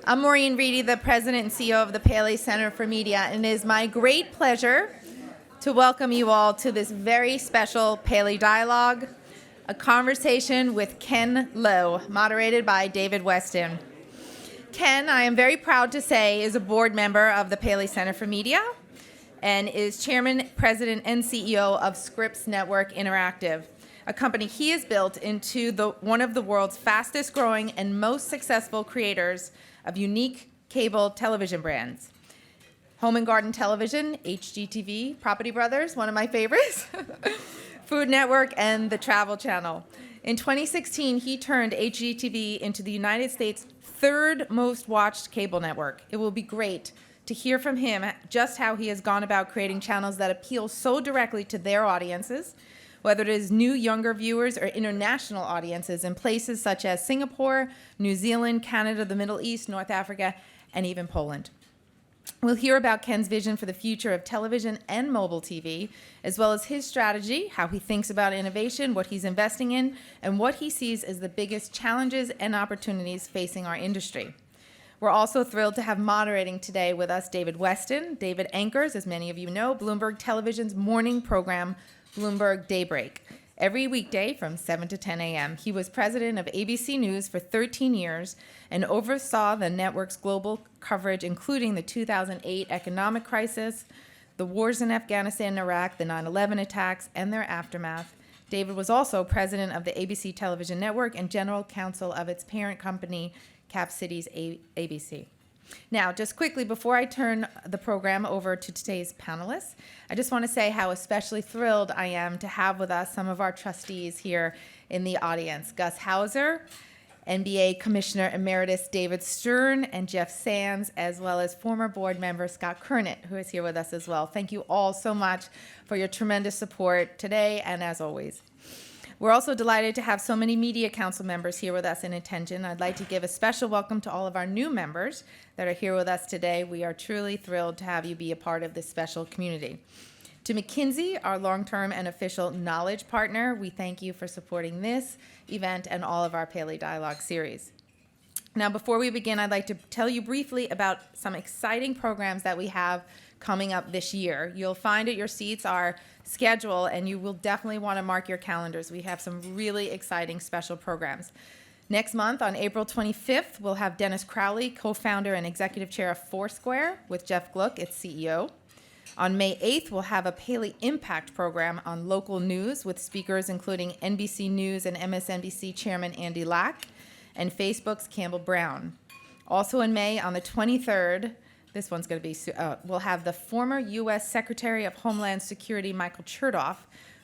I'm Maureen Reedy, the President and CEO of the Paley Center for Media, and it is my great pleasure to welcome you all to this very special Paley Dialogue, a conversation with Ken Lowe, moderated by David Westin. Ken, I am very proud to say, is a board member of the Paley Center for Media and is Chairman, President, and CEO of Scripps Network Interactive, a company he has built into one of the world's fastest growing and most successful creators of unique cable television brands. Home and Garden Television, HGTV, Property Brothers, one of my favorites, Food Network, and the Travel Channel. In 2016, he turned HGTV into the United States' third most watched cable network. It will be great to hear from him just how he has gone about creating channels that appeal so directly to their audiences, whether it is new, younger viewers or international audiences in places such as Singapore, New Zealand, Canada, the Middle East, North Africa, and even Poland. We'll hear about Ken's vision for the future of television and mobile TV, as well as his strategy, how he thinks about innovation, what he's investing in, and what he sees as the biggest challenges and opportunities facing our industry. We're also thrilled to have moderating today with us David Westin. David anchors, as many of you know, Bloomberg Television's morning program, Bloomberg Daybreak, every weekday from 7 to 10 a.m. He was president of ABC News for 13 years and oversaw the network's global coverage, including the 2008 economic crisis, the wars in Afghanistan and Iraq, the 9/11 attacks, and their aftermath. David was also president of the ABC Television Network and general counsel of its parent company, Cap Cities ABC. Now, just quickly, before I turn the program over to today's panelists, I just want to say how especially thrilled I am to have with us some of our trustees here in the audience. Gus Hauser, NBA Commissioner Emeritus David Stern, and Jeff Sands, as well as former board member Scott Kernett, who is here with us as well. Thank you all so much for your tremendous support today and as always. We're also delighted to have so many Media Council members here with us in attention. I'd like to give a special welcome to all of our new members that are here with us today. We are truly thrilled to have you be a part of this special community. To McKinsey, our long-term and official knowledge partner, we thank you for supporting this event and all of our Paley Dialogue series. Now, before we begin, I'd like to tell you briefly about some exciting programs that we have coming up this year. You'll find at your seats our schedule, and you will definitely want to mark your calendars. We have some really exciting special programs. Next month, on April 25th, we'll have Dennis Crowley, co-founder and executive chair of Foursquare, with Jeff Gluck, its CEO. On May 8th, we'll have a Paley Impact program on local news with speakers including NBC News and MSNBC chairman Andy Lack and Facebook's Campbell Brown. Also in May, on the 23rd, this one's going to be, we'll have the former U.S. Secretary of Homeland Security, Michael Chertoff,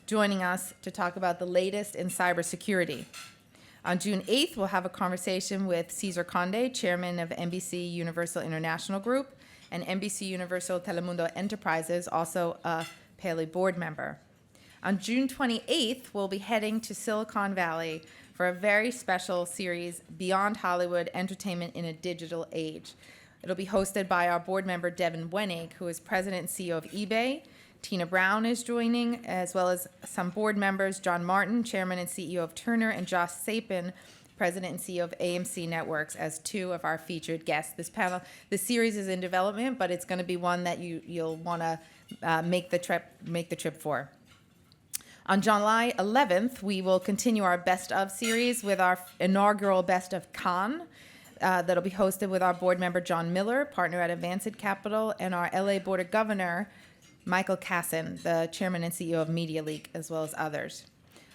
joining us to talk about the latest in cybersecurity. On June 8th, we'll have a conversation with Cesar Conde, chairman of NBC Universal International Group, and NBC Universal Telemundo Enterprises, also a Paley board member. On June 28th, we'll be heading to Silicon Valley for a very special series, Beyond Hollywood, Entertainment in a Digital Age. It'll be hosted by our board member, Devin Wenig, who is president and CEO of eBay. Tina Brown is joining, as well as some board members, John Martin, chairman and CEO of Turner, and Josh Sapin, president and CEO of AMC Networks, as two of our featured guests. This series is in development, but it's going to be one that you'll want to make the trip for. On July 11th, we will continue our Best of series with our inaugural Best of Cannes. That'll be hosted with our board member, John Miller, partner at Advanced Capital, and our LA Board of Governor, Michael Kasson, the chairman and CEO of Media League, as well as others.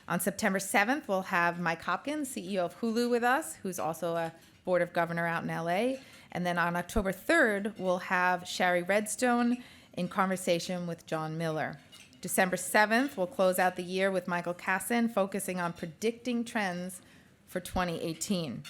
On September 7th, we'll have Mike Hopkins, CEO of Hulu, with us, who's also a board of governor out in LA. And then on October 3rd, we'll have Shari Redstone in conversation with John Miller. December 7th, we'll close out the year with Michael Kasson, focusing on predicting trends for 2018.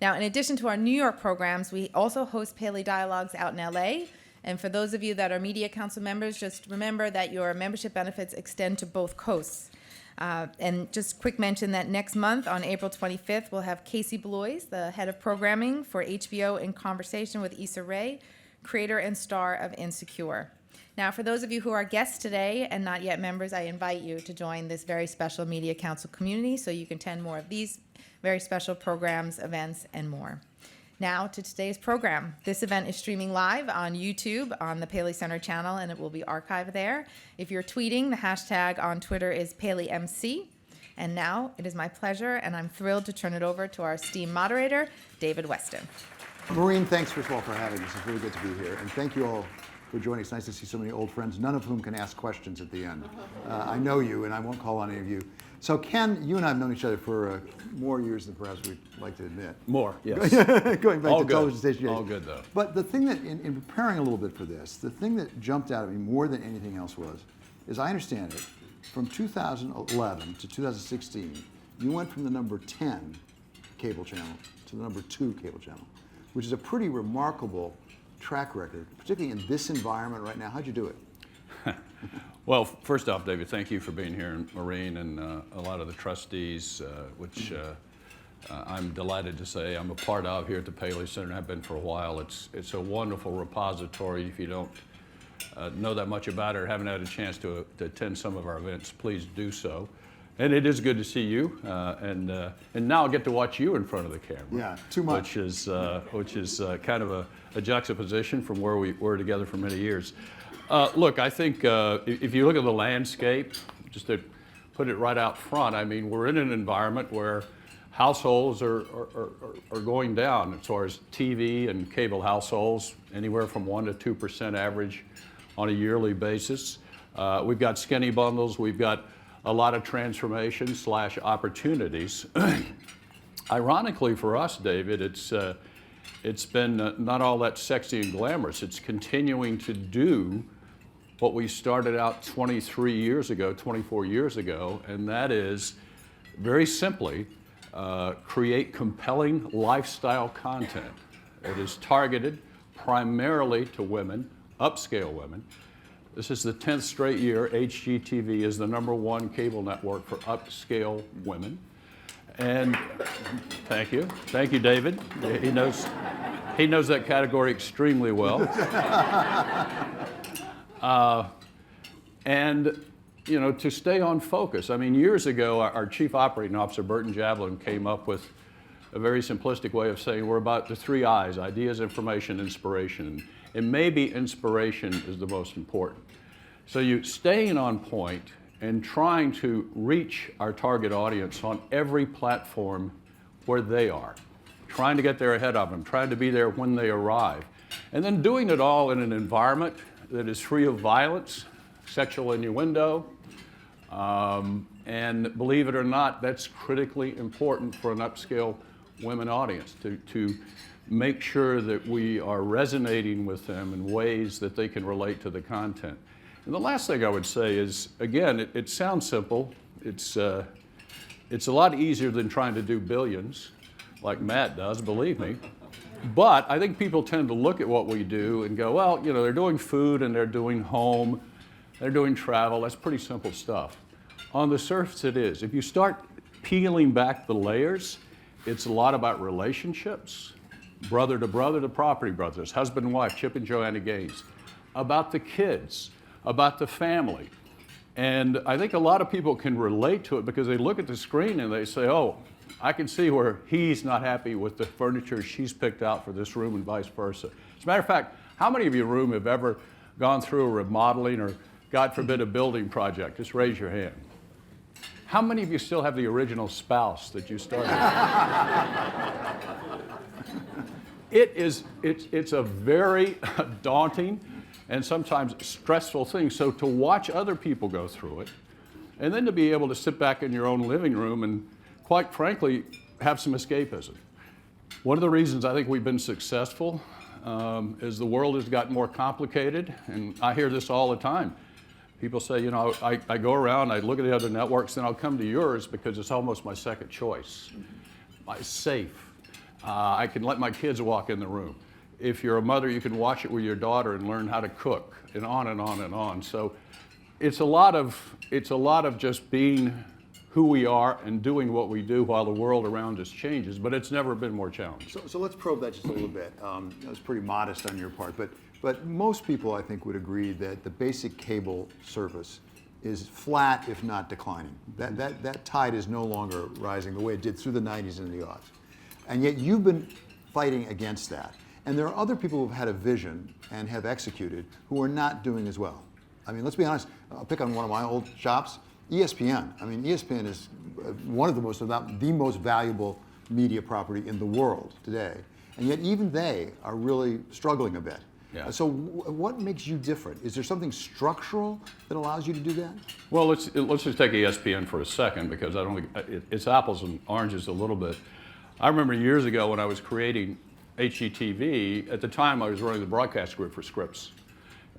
Now, in addition to our New York programs, we also host Paley Dialogues out in LA. And for those of you that are Media Council members, just remember that your membership benefits extend to both coasts. And just quick mention that next month, on April 25th, we'll have Casey Bloys, the head of programming for HBO, in conversation with Issa Rae, creator and star of Insecure. Now, for those of you who are guests today and not yet members, I invite you to join this very special Media Council community so you can attend more of these very special programs, events, and more. Now to today's program. This event is streaming live on YouTube on the Paley Center channel, and it will be archived there. If you're tweeting, the hashtag on Twitter is PaleyMC. And now it is my pleasure, and I'm thrilled to turn it over to our esteemed moderator, David Westin. Maureen, thanks first of all for having us. It's really good to be here. And thank you all for joining. It's nice to see so many old friends, none of whom can ask questions at the end. I know you, and I won't call on any of you. So Ken, you and I have known each other for more years than perhaps we'd like to admit. More, yes. Going back all to good. television station. All good, though. But the thing that, in preparing a little bit for this, the thing that jumped out at me more than anything else is I understand it, from 2011 to 2016, you went from the number 10 cable channel to the number 2 cable channel, which is a pretty remarkable track record, particularly in this environment right now. How'd you do it? Well, first off, David, thank you for being here, and Maureen, and a lot of the trustees, which I'm delighted to say I'm a part of here at the Paley Center, and have been for a while. It's a wonderful repository. If you don't know that much about it or haven't had a chance to attend some of our events, please do so. And it is good to see you, and now I get to watch you in front of the camera. Yeah, too much. Which is kind of a juxtaposition from where we were together for many years. Look, I think if you look at the landscape, just to put it right out front, I mean, we're in an environment where households are going down as far as TV and cable households, anywhere from 1% to 2% average on a yearly basis. We've got skinny bundles, we've got a lot of transformation / opportunities. Ironically for us, David, it's been not all that sexy and glamorous. It's continuing to do what we started out 24 years ago, and that is, very simply, create compelling lifestyle content. It is targeted primarily to women, upscale women. This is the 10th straight year HGTV is the #1 cable network for upscale women. And thank you, David. He knows that category extremely well. And you know, to stay on focus. I mean, years ago, our chief operating officer, Burton Javelin, came up with a very simplistic way of saying we're about the 3 I's: ideas, information, inspiration. And maybe inspiration is the most important. So you staying on point and trying to reach our target audience on every platform where they are, trying to get there ahead of them, trying to be there when they arrive, and then doing it all in an environment that is free of violence, sexual innuendo, and believe it or not, that's critically important for an upscale women audience, to make sure that we are resonating with them in ways that they can relate to the content. And the last thing I would say is, again, it sounds simple. It's a lot easier than trying to do billions, like Matt does, believe me. But I think people tend to look at what we do and go, well, you know, they're doing food and they're doing home, they're doing travel. That's pretty simple stuff. On the surface, it is. If you start peeling back the layers, it's a lot about relationships, brother to property brothers, husband and wife, Chip and Joanna Gaines, about the kids, about the family. And I think a lot of people can relate to it because they look at the screen and they say, oh, I can see where he's not happy with the furniture she's picked out for this room and vice versa. As a matter of fact, how many of you in the room have ever gone through a remodeling or, God forbid, a building project? Just raise your hand. How many of you still have the original spouse that you started with? It's a very daunting and sometimes stressful thing. So to watch other people go through it, and then to be able to sit back in your own living room and, quite frankly, have some escapism. One of the reasons I think we've been successful is the world has gotten more complicated, and I hear this all the time. People say, you know, I go around, I look at the other networks, then I'll come to yours because it's almost my second choice. It's safe. I can let my kids walk in the room. If you're a mother, you can watch it with your daughter and learn how to cook, and on and on and on. So it's a lot of just being who we are and doing what we do while the world around us changes, but it's never been more challenging. So let's probe that just a little bit. That was pretty modest on your part, but most people, I think, would agree that the basic cable service is flat, if not declining. That tide is no longer rising the way it did through the 90s and the aughts. And yet you've been fighting against that. And there are other people who've had a vision and have executed who are not doing as well. I mean, let's be honest, I'll pick on one of my old shops, ESPN. I mean, ESPN is one of the most, about the most valuable media property in the world today. And yet even they are really struggling a bit. Yeah. So what makes you different? Is there something structural that allows you to do that? Well, let's just take ESPN for a second, because I don't think it's apples and oranges a little bit. I remember years ago when I was creating HGTV, at the time I was running the broadcast group for Scripps.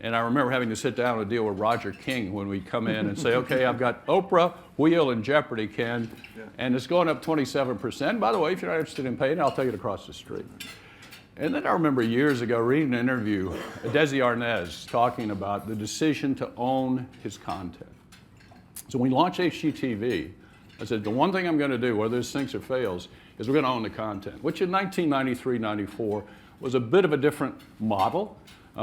And I remember having to sit down and deal with Roger King when we'd come in and say, okay, I've got Oprah, Wheel, and Jeopardy, Ken, and it's going up 27%. By the way, if you're not interested in paying, I'll take it across the street. And then I remember years ago reading an interview, Desi Arnaz talking about the decision to own his content. So when we launched HGTV, I said, the one thing I'm going to do, whether this sinks or fails, is we're going to own the content, which in 1993, 94 was a bit of a different model.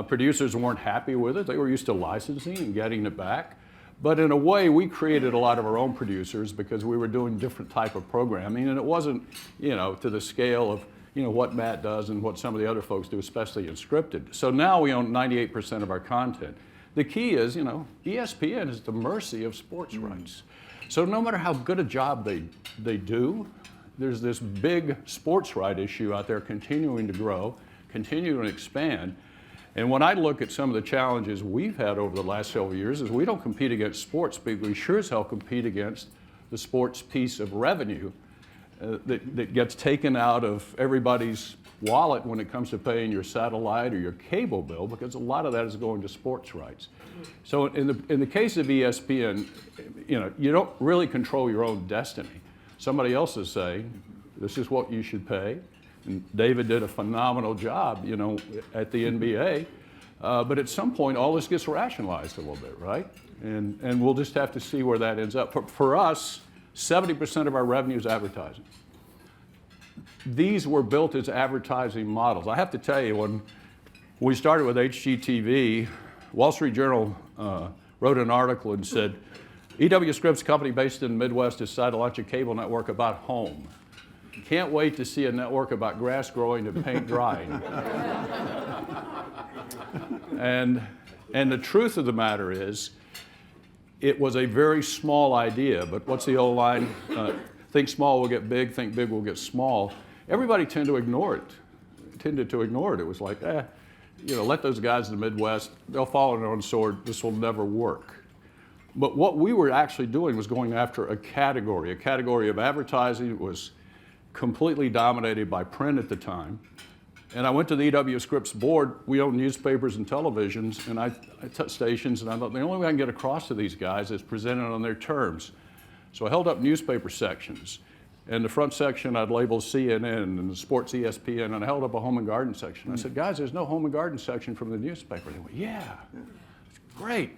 Producers weren't happy with it. They were used to licensing and getting it back. But in a way, we created a lot of our own producers because we were doing different type of programming, and it wasn't, to the scale of, what Matt does and what some of the other folks do, especially in scripted. So now we own 98% of our content. The key is, ESPN is at the mercy of sports rights. So no matter how good a job they do, there's this big sports right issue out there continuing to grow, continuing to expand. And when I look at some of the challenges we've had over the last several years, is we don't compete against sports, but we sure as hell compete against the sports piece of revenue that gets taken out of everybody's wallet when it comes to paying your satellite or your cable bill, because a lot of that is going to sports rights. So in the case of ESPN, you don't really control your own destiny. Somebody else is saying, this is what you should pay. And David did a phenomenal job, at the NBA. But at some point, all this gets rationalized a little bit, right? And we'll just have to see where that ends up. For us, 70% of our revenue is advertising. These were built as advertising models. I have to tell you, when we started with HGTV, Wall Street Journal wrote an article and said, E.W. Scripps company based in the Midwest decided to launch a cable network about home. Can't wait to see a network about grass growing and paint drying. And the truth of the matter is, it was a very small idea, but what's the old line? Think small will get big, think big will get small. Everybody tended to ignore it. It was like, let those guys in the Midwest, they'll fall on their own sword, this will never work. But what we were actually doing was going after a category of advertising that was completely dominated by print at the time. And I went to the E.W. Scripps board. We own newspapers and televisions, and I stations, and I thought the only way I can get across to these guys is presented on their terms. So I held up newspaper sections. In the front section, I'd label CNN and the sports ESPN, and I held up a home and garden section. I said, guys, there's no home and garden section from the newspaper. They went, yeah, it's great.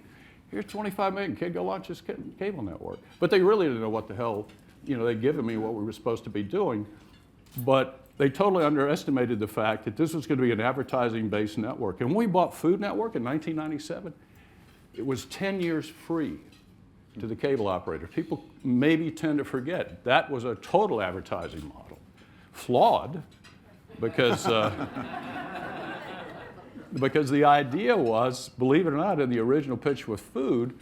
Here's 25 million, kid, go launch this cable network. But they really didn't know what the hell, they'd given me what we were supposed to be doing. But they totally underestimated the fact that this was going to be an advertising-based network. And when we bought Food Network in 1997, it was 10 years free to the cable operator. People maybe tend to forget that was a total advertising model. Flawed, because the idea was, believe it or not, in the original pitch with food,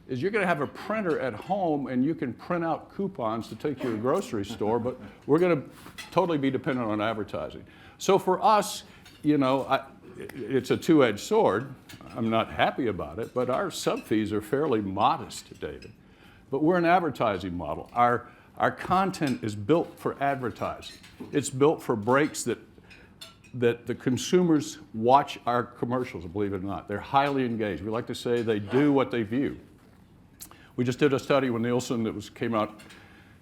is you're going to have a printer at home and you can print out coupons to take you to the grocery store, but we're going to totally be dependent on advertising. So for us, it's a two-edged sword. I'm not happy about it, but our sub fees are fairly modest, David. But we're an advertising model. Our content is built for advertising. It's built for breaks that the consumers watch our commercials, believe it or not. They're highly engaged. We like to say they do what they view. We just did a study with Nielsen that came out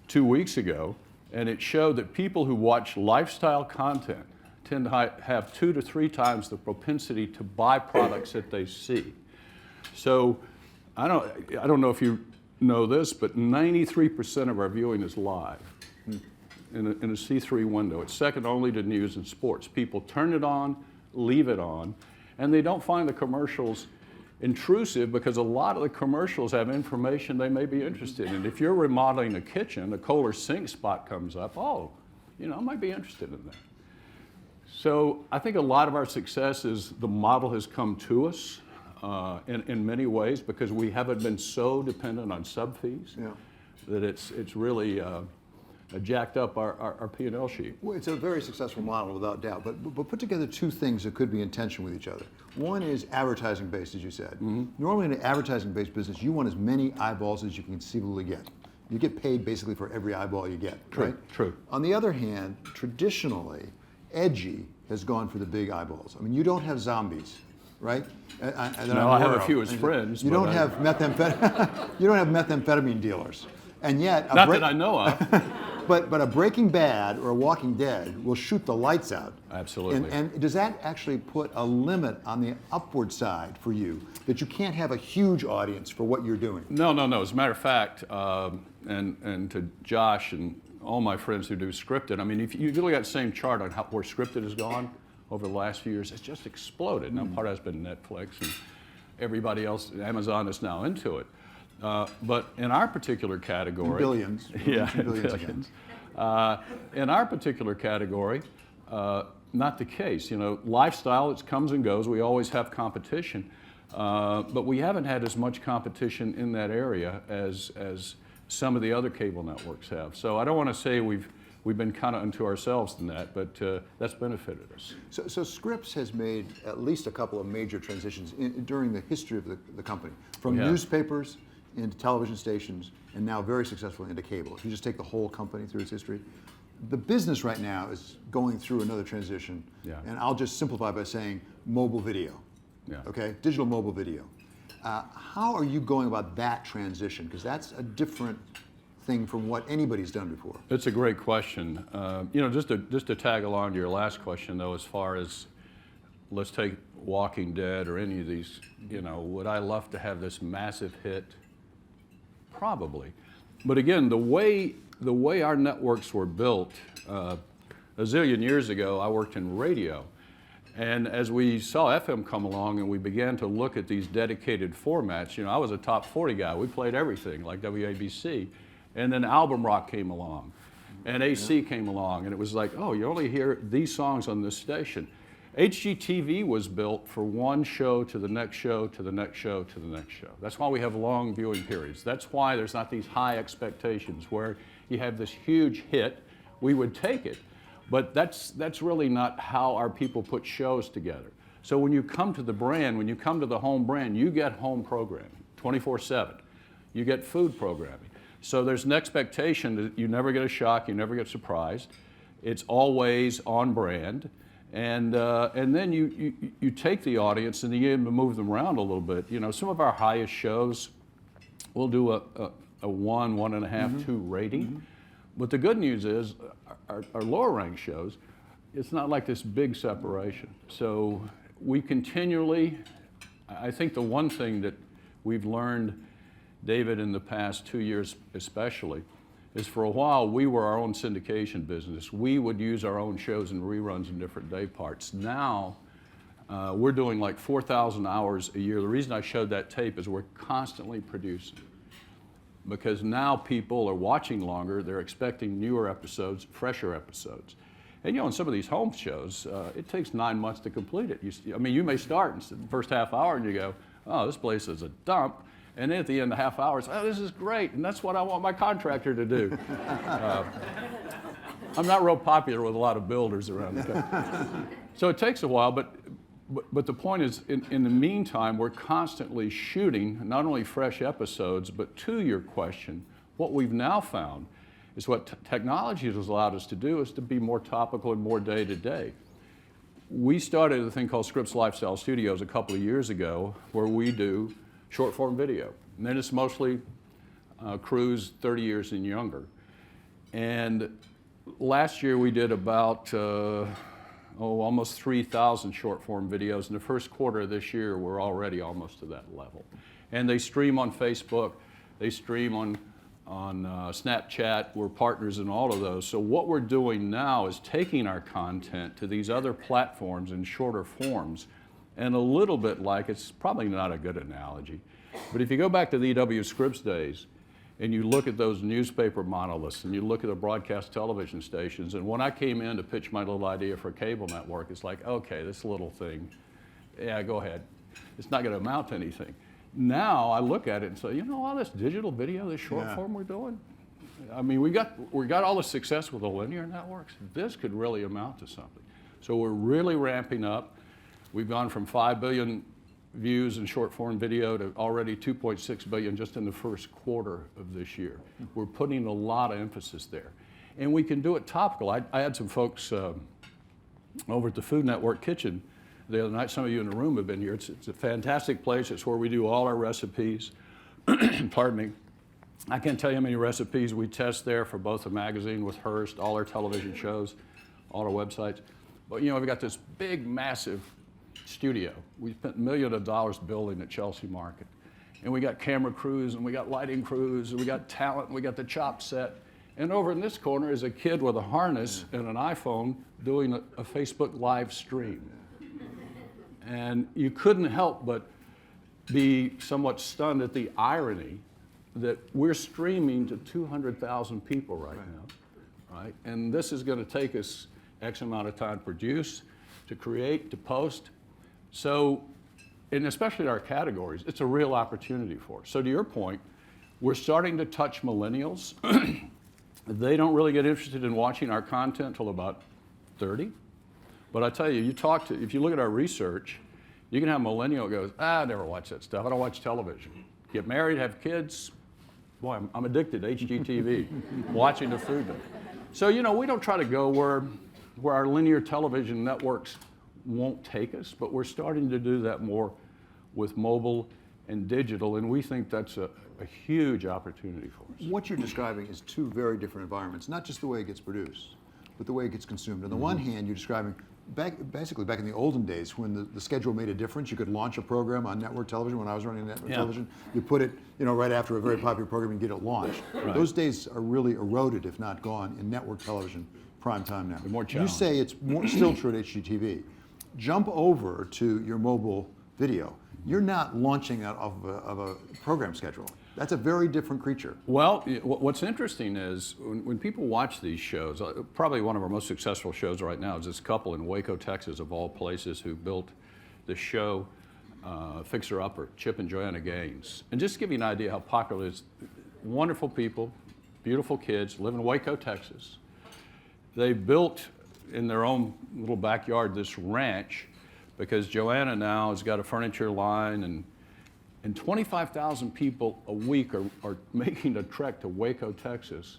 2 weeks ago, and it showed that people who watch lifestyle content tend to have 2 to 3 times the propensity to buy products that they see. So I don't know if you know this, but 93% of our viewing is live in a C3 window. It's second only to news and sports. People turn it on, leave it on, and they don't find the commercials intrusive because a lot of the commercials have information they may be interested in. If you're remodeling a kitchen, a Kohler sink spot comes up, I might be interested in that. So I think a lot of our success is the model has come to us in many ways because we haven't been so dependent on sub fees that it's really jacked up our P&L sheet. Well, it's a very successful model without doubt, but put together two things that could be in tension with each other. One is advertising based, as you said. Normally in an advertising based business, you want as many eyeballs as you can conceivably get. You get paid basically for every eyeball you get, right? True. On the other hand, traditionally, edgy has gone for the big eyeballs. I mean, you don't have zombies, right? I have a few as friends. You don't have you don't have methamphetamine dealers, and yet not that I know of. But a Breaking Bad or a Walking Dead will shoot the lights out. Absolutely. And does that actually put a limit on the upward side for you, that you can't have a huge audience for what you're doing? No. As a matter of fact, and to Josh and all my friends who do scripted, I mean, if you look at the same chart on where scripted has gone over the last few years, it's just exploded. Now, part of that's been Netflix and everybody else, Amazon is now into it. But in our particular category, billions. Yeah, billions. In our particular category, not the case. You know, lifestyle, it comes and goes. We always have competition, but we haven't had as much competition in that area as some of the other cable networks have. So I don't want to say we've been kind of unto ourselves in that, but that's benefited us. So Scripps has made at least a couple of major transitions during the history of the company, from newspapers into television stations, and now very successfully into cable. If you just take the whole company through its history, the business right now is going through another transition. And I'll just simplify by saying mobile video. Okay, digital mobile video. How are you going about that transition? Because that's a different thing from what anybody's done before. It's a great question. You know, just to tag along to your last question, though, as far as let's take Walking Dead or any of these, you know, would I love to have this massive hit? Probably. But again, the way our networks were built, a zillion years ago, I worked in radio. And as we saw FM come along and we began to look at these dedicated formats, you know, I was a top 40 guy. We played everything like WABC. And then album rock came along and AC came along. And it was like, oh, you only hear these songs on this station. HGTV was built for one show to the next show to the next show to the next show. That's why we have long viewing periods. That's why there's not these high expectations where you have this huge hit. We would take it. But that's really not how our people put shows together. So when you come to the brand, when you come to the home brand, you get home programming 24/7. You get food programming. So there's an expectation that you never get a shock, you never get surprised. It's always on brand. And then you take the audience and you move them around a little bit. You know, some of our highest shows, we'll do a 1.5, 2 rating. But the good news is our lower ranked shows, it's not like this big separation. So we continually, I think the one thing that we've learned, David, in the past 2 years especially, is for a while we were our own syndication business. We would use our own shows and reruns in different day parts. Now we're doing like 4,000 hours a year. The reason I showed that tape is we're constantly producing. Because now people are watching longer, they're expecting newer episodes, fresher episodes. And you know, in some of these home shows, it takes 9 months to complete it. You may start in the first half hour and you go, oh, this place is a dump. And then at the end of the half hour, it's, oh, this is great, and that's what I want my contractor to do. I'm not real popular with a lot of builders around the country. So it takes a while, but the point is, in the meantime, we're constantly shooting not only fresh episodes, but to your question, what we've now found is what technology has allowed us to do is to be more topical and more day to day. We started a thing called Scripps Lifestyle Studios a couple of years ago where we do short form video. And then it's mostly crews 30 years and younger. And last year we did about almost 3,000 short form videos. In the first quarter of this year, we're already almost to that level. And they stream on Facebook, they stream on Snapchat, we're partners in all of those. So what we're doing now is taking our content to these other platforms in shorter forms. And a little bit like, it's probably not a good analogy, but if you go back to the E.W. Scripps days, and you look at those newspaper monoliths, and you look at the broadcast television stations, and when I came in to pitch my little idea for a cable network, it's like, okay, this little thing, yeah, go ahead. It's not going to amount to anything. Now I look at it and say, you know, all this digital video, this short form we're doing, I mean, we got all the success with the linear networks. This could really amount to something. So we're really ramping up. We've gone from 5 billion views in short form video to already 2.6 billion just in the first quarter of this year. We're putting a lot of emphasis there. And we can do it topical. I had some folks over at the Food Network kitchen the other night. Some of you in the room have been here. It's a fantastic place. It's where we do all our recipes. Pardon me. I can't tell you how many recipes we test there for both the magazine with Hearst, all our television shows, all our websites. But you know, we've got this big, massive studio. We spent millions of dollars building at Chelsea Market. And we got camera crews, and we got lighting crews, and we got talent, and we got the chop set. And over in this corner is a kid with a harness and an iPhone doing a Facebook live stream. And you couldn't help but be somewhat stunned at the irony that we're streaming to 200,000 people right now, right? And this is going to take us X amount of time to produce, to create, to post. So, and especially in our categories, it's a real opportunity for us. So to your point, we're starting to touch millennials. They don't really get interested in watching our content until about 30. But I tell you, if you look at our research, you can have a millennial who goes, I never watch that stuff. I don't watch television. Get married, have kids. Boy, I'm addicted to HGTV, watching the Food Network. So, you know, we don't try to go where our linear television networks won't take us, but we're starting to do that more with mobile and digital, and we think that's a huge opportunity for us. What you're describing is two very different environments, not just the way it gets produced, but the way it gets consumed. On the one hand, you're describing basically back in the olden days when the schedule made a difference. You could launch a program on network television. When I was running network television, you put it, you know, right after a very popular program and get it launched. Right. Those days are really eroded, if not gone, in network television prime time now. More you say it's still true at HGTV. Jump over to your mobile video. You're not launching out of a program schedule. That's a very different creature. Well, what's interesting is when people watch these shows, probably one of our most successful shows right now is this couple in Waco, Texas, of all places, who built the show Fixer Upper, Chip and Joanna Gaines. And just to give you an idea how popular it is, wonderful people, beautiful kids, live in Waco, Texas. They built in their own little backyard this ranch because Joanna now has got a furniture line, and 25,000 people a week are making a trek to Waco, Texas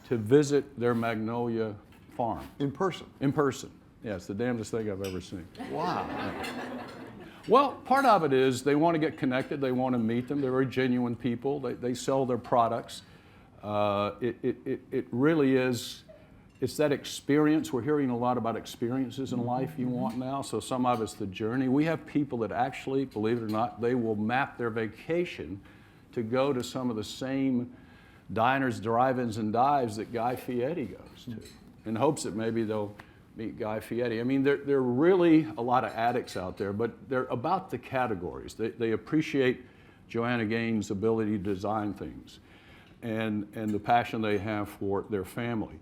to visit their Magnolia farm. In person? In person. Yeah, it's the damnedest thing I've ever seen. Wow. Well, part of it is they want to get connected. They want to meet them. They're very genuine people. They sell their products. It really is. It's that experience. We're hearing a lot about experiences in life you want now. So some of it's the journey. We have people that actually, believe it or not, they will map their vacation to go to some of the same diners, drive-ins, and dives that Guy Fieri goes to, in hopes that maybe they'll meet Guy Fieri. I mean, there are really a lot of addicts out there, but they're about the categories. They appreciate Joanna Gaines' ability to design things and the passion they have for their family.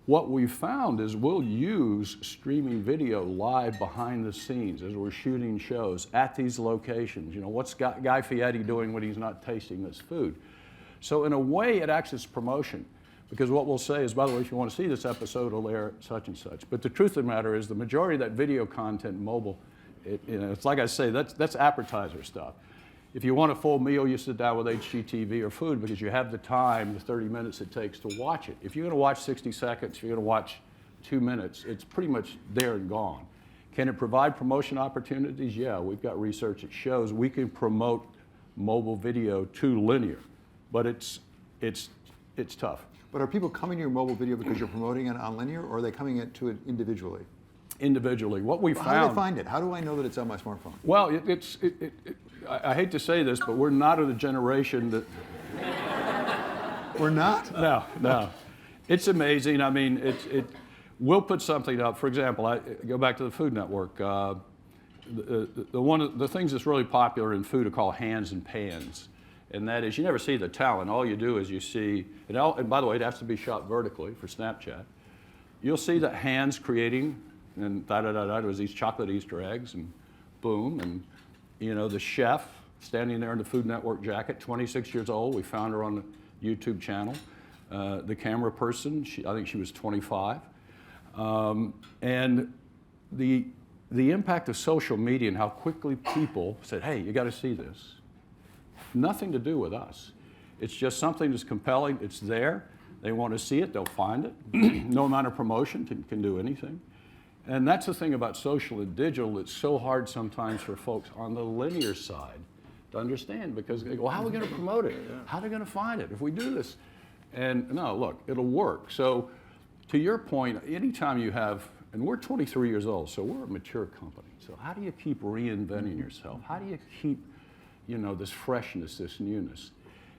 What we found is we'll use streaming video live behind the scenes as we're shooting shows at these locations. You know, what's Guy Fieri doing when he's not tasting this food? So in a way, it acts as promotion, because what we'll say is, by the way, if you want to see this episode, it'll air such and such. But the truth of the matter is the majority of that video content mobile, it's like I say, that's appetizer stuff. If you want a full meal, you sit down with HGTV or Food because you have the time, the 30 minutes it takes to watch it. If you're going to watch 60 seconds, if you're going to watch 2 minutes, it's pretty much there and gone. Can it provide promotion opportunities? Yeah, we've got research that shows we can promote mobile video to linear, but it's tough. But are people coming to your mobile video because you're promoting it on linear, or are they coming to it individually? Individually. What we found. How do they find it? How do I know that it's on my smartphone? Well, I hate to say this, but we're not of the generation that. We're not? No. It's amazing. I mean, we'll put something up. For example, I go back to the Food Network. The things that's really popular in food are called hands and pans. and that is you never see the talent. All you do is you see, and by the way, it has to be shot vertically for Snapchat. You'll see the hands creating, and there was these chocolate Easter eggs, and boom, and the chef standing there in the Food Network jacket, 26 years old. We found her on the YouTube channel. The camera person, I think she was 25. And the impact of social media and how quickly people said, hey, you got to see this. Nothing to do with us. It's just something that's compelling. It's there. They want to see it. They'll find it. No amount of promotion can do anything. And that's the thing about social and digital. It's so hard sometimes for folks on the linear side to understand, because they go, how are we going to promote it? How are they going to find it if we do this? And no, look, it'll work. So to your point, anytime you have, and we're 23 years old, so we're a mature company. So how do you keep reinventing yourself? How do you keep, this freshness, this newness?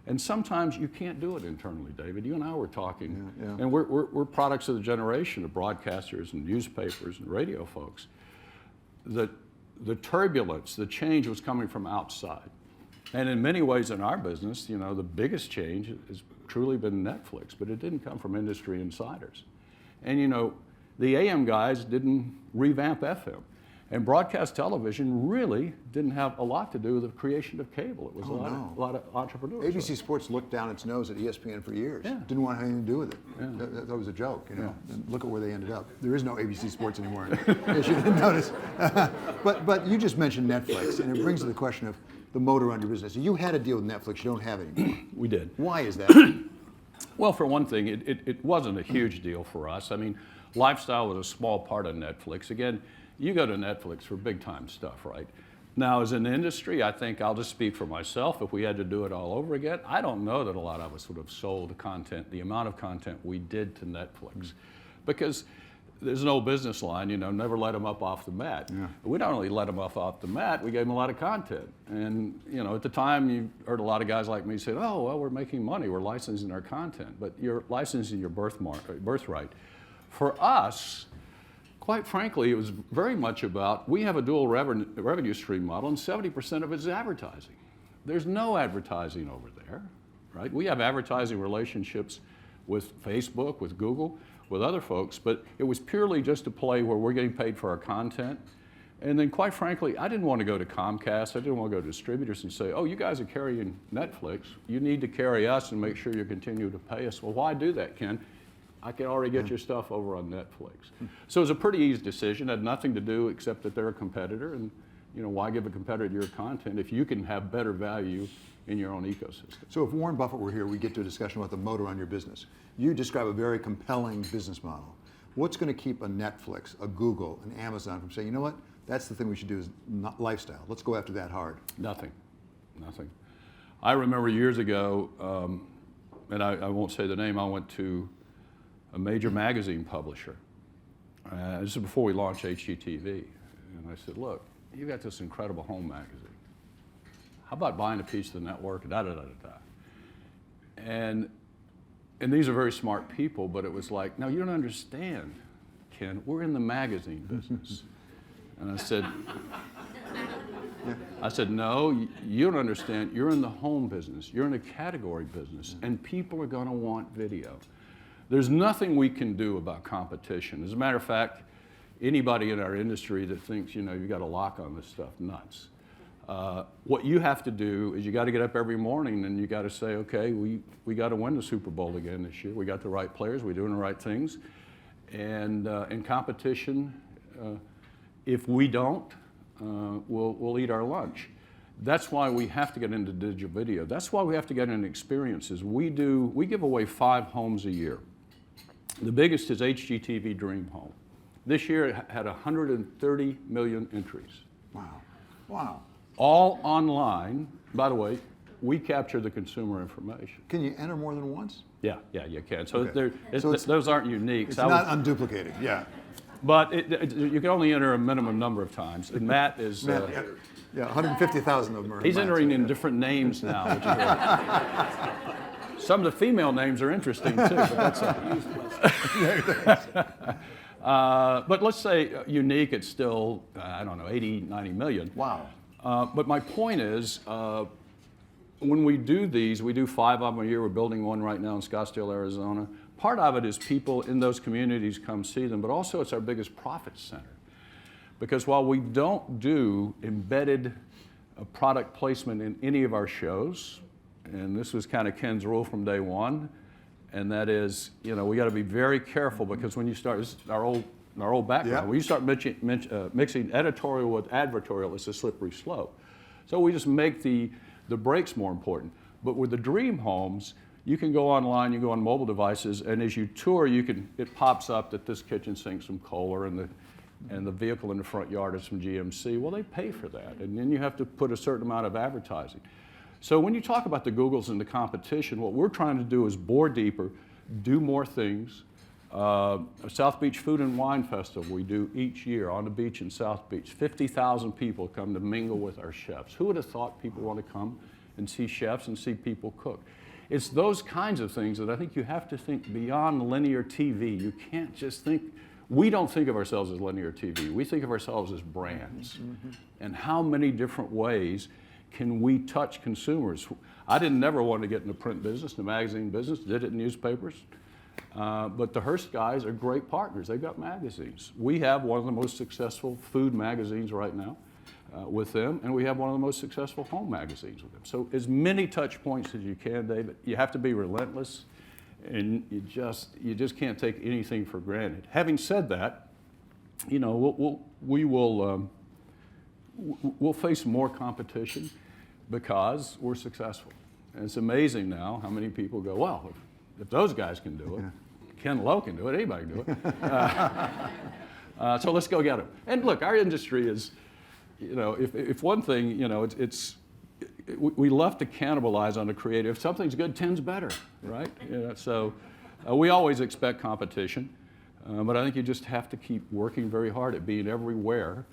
And sometimes you can't do it internally, David. You and I were talking, and we're products of the generation of broadcasters and newspapers and radio folks. The turbulence, the change was coming from outside. And in many ways in our business, the biggest change has truly been Netflix, but it didn't come from industry insiders. And the AM guys didn't revamp FM. And broadcast television really didn't have a lot to do with the creation of cable. It was a lot of entrepreneurs. ABC Sports looked down its nose at ESPN for years. Yeah. Didn't want anything to do with it. Yeah. That was a joke, Yeah. And look at where they ended up. There is no ABC Sports anymore, in case you didn't notice. But you just mentioned Netflix, and it brings to the question of the motor on your business. You had a deal with Netflix. You don't have it anymore. We did. Why is that? Well, for one thing, it wasn't a huge deal for us. I mean, lifestyle was a small part of Netflix. Again, you go to Netflix for big time stuff, right? Now, as an industry, I think I'll just speak for myself. If we had to do it all over again, I don't know that a lot of us would have sold the content, the amount of content we did to Netflix. Because there's an old business line, never let them up off the mat. Yeah. We don't only let them off the mat, we gave them a lot of content. And at the time, you heard a lot of guys like me say, oh, well, we're making money, we're licensing our content. But you're licensing your birthright. For us, quite frankly, it was very much about, we have a dual revenue stream model, and 70% of it is advertising. There's no advertising over there, right? We have advertising relationships with Facebook, with Google, with other folks, but it was purely just a play where we're getting paid for our content. And then quite frankly, I didn't want to go to Comcast, I didn't want to go to distributors and say, oh, you guys are carrying Netflix, you need to carry us and make sure you continue to pay us. Well, why do that, Ken? I can already get your stuff over on Netflix. So it was a pretty easy decision, it had nothing to do except that they're a competitor, and why give a competitor your content if you can have better value in your own ecosystem? So if Warren Buffett were here, we'd get to a discussion about the motor on your business. You describe a very compelling business model. What's going to keep a Netflix, a Google, an Amazon from saying, you know what, that's the thing we should do is not lifestyle. Let's go after that hard. Nothing. I remember years ago, and I won't say the name, I went to a major magazine publisher. This is before we launched HGTV. And I said, look, you got this incredible home magazine. How about buying a piece of the network? And these are very smart people, but it was like, no, you don't understand, Ken. We're in the magazine business. And I said, no, you don't understand. You're in the home business. You're in a category business, and people are going to want video. There's nothing we can do about competition. As a matter of fact, anybody in our industry that thinks, you got a lock on this stuff, nuts. What you have to do is you got to get up every morning and you got to say, okay, we got to win the Super Bowl again this year. We got the right players. We're doing the right things. And in competition, if we don't, we'll eat our lunch. That's why we have to get into digital video. That's why we have to get into experiences. We give away 5 homes a year. The biggest is HGTV Dream Home. This year it had 130 million entries. Wow. All online. By the way, we capture the consumer information. Can you enter more than once? Yeah, you can. So, Okay. those aren't unique. It's not unduplicated, yeah. But you can only enter a minimum number of times. And Matt is... Yeah, 150,000 of them are. He's entering in different names now. Which is some of the female names are interesting too, but that's but let's say unique, it's still, 80, 90 million. Wow. But my point is, when we do these, we do 5 of them a year. We're building one right now in Scottsdale, Arizona. Part of it is people in those communities come see them, but also it's our biggest profit center. Because while we don't do embedded product placement in any of our shows, and this was kind of Ken's rule from day one, and that is, we got to be very careful, because when you start, this is our old background, Yep. when you start mixing editorial with advertorial, it's a slippery slope. So we just make the breaks more important. But with the dream homes, you can go online, you go on mobile devices, and as you tour, it pops up that this kitchen sink's from Kohler, and the vehicle in the front yard is from GMC. Well, they pay for that, and then you have to put a certain amount of advertising. So when you talk about the Googles and the competition, what we're trying to do is bore deeper, do more things. South Beach Food and Wine Festival we do each year on the beach in South Beach. 50,000 people come to mingle with our chefs. Who would have thought people want to come and see chefs and see people cook? It's those kinds of things that I think you have to think beyond linear TV. You can't just think, we don't think of ourselves as linear TV. We think of ourselves as brands. And how many different ways can we touch consumers? I never want to get in the print business, the magazine business, did it in newspapers. But the Hearst guys are great partners. They've got magazines. We have one of the most successful food magazines right now with them, and we have one of the most successful home magazines with them. So as many touch points as you can, David. You have to be relentless, and you just can't take anything for granted. Having said that, we'll face more competition because we're successful. And it's amazing now how many people go, well, if those guys can do it, Ken Lowe can do it, anybody can do it. So let's go get them. And look, our industry is, if one thing, we love to cannibalize on the creative. If something's good, 10's better, right? So we always expect competition, but I think you just have to keep working very hard at being everywhere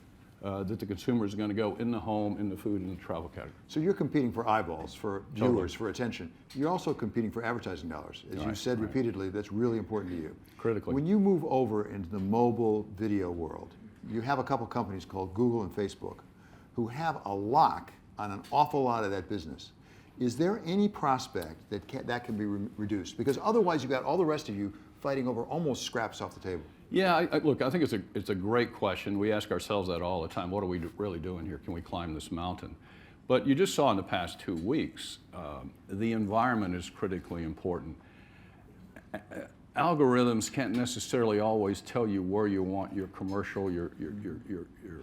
that the consumer is going to go in the home, in the food, and the travel category. So you're competing for eyeballs, for viewers, for attention. You're also competing for advertising dollars. As you've said repeatedly, that's really important to you. Critically. When you move over into the mobile video world, you have a couple companies called Google and Facebook who have a lock on an awful lot of that business. Is there any prospect that can be reduced? Because otherwise you've got all the rest of you fighting over almost scraps off the table. Yeah, look, I think it's a great question. We ask ourselves that all the time. What are we really doing here? Can we climb this mountain? But you just saw in the past 2 weeks, the environment is critically important. Algorithms can't necessarily always tell you where you want your commercial, your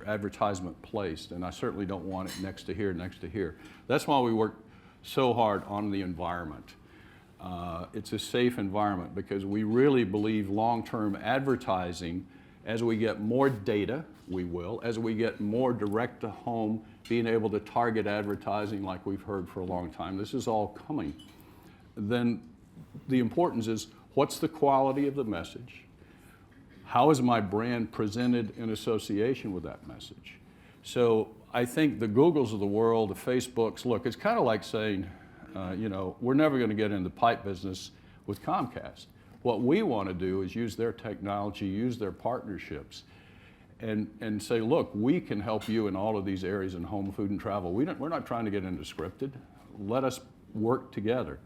advertisement placed, and I certainly don't want it next to here, next to here. That's why we work so hard on the environment. It's a safe environment because we really believe long-term advertising, as we get more data, we will, as we get more direct-to-home, being able to target advertising like we've heard for a long time, this is all coming. Then the importance is, what's the quality of the message? How is my brand presented in association with that message? So I think the Googles of the world, the Facebooks, look, it's kind of like saying, we're never going to get in the pipe business with Comcast. What we want to do is use their technology, use their partnerships, and say, look, we can help you in all of these areas in home, food, and travel. We're not trying to get into scripted. Let us work together.